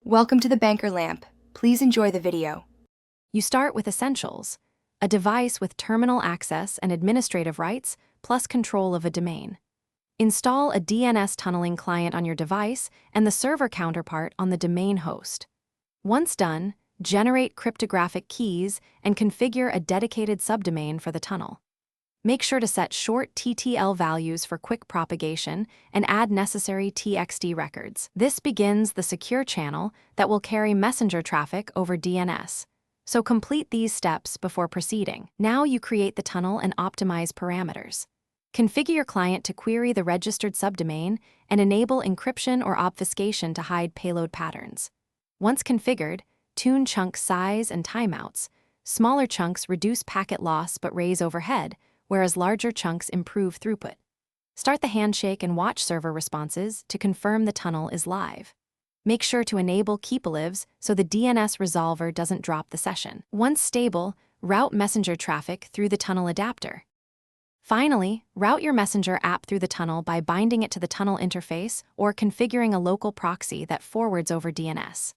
Welcome to the Banker Lamp. Please enjoy the video. You start with Essentials, a device with terminal access and administrative rights, plus control of a domain. Install a DNS tunneling client on your device and the server counterpart on the domain host. Once done, generate cryptographic keys and configure a dedicated subdomain for the tunnel. Make sure to set short TTL values for quick propagation and add necessary TXT records. This begins the secure channel that will carry messenger traffic over DNS. So complete these steps before proceeding. Now you create the tunnel and optimize parameters. Configure your client to query the registered subdomain and enable encryption or obfuscation to hide payload patterns. Once configured, tune chunk size and timeouts. Smaller chunks reduce packet loss but raise overhead, whereas larger chunks improve throughput. Start the handshake and watch server responses to confirm the tunnel is live. Make sure to enable keep-alives so the DNS resolver doesn't drop the session. Once stable, route messenger traffic through the tunnel adapter. Finally, route your messenger app through the tunnel by binding it to the tunnel interface or configuring a local proxy that forwards over DNS.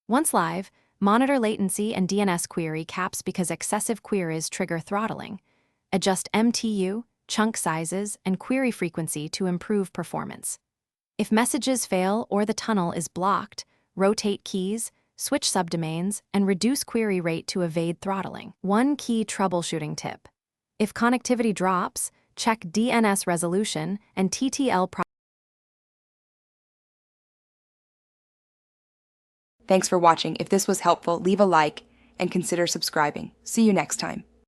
Once live, monitor latency and DNS query caps because excessive queries trigger throttling. Adjust MTU, chunk sizes, and query frequency to improve performance. If messages fail or the tunnel is blocked, rotate keys, switch subdomains, and reduce query rate to evade throttling. One key troubleshooting tip. If connectivity drops, check DNS resolution and TTL. Thanks for watching. If this was helpful, leave a like and consider subscribing. See you next time.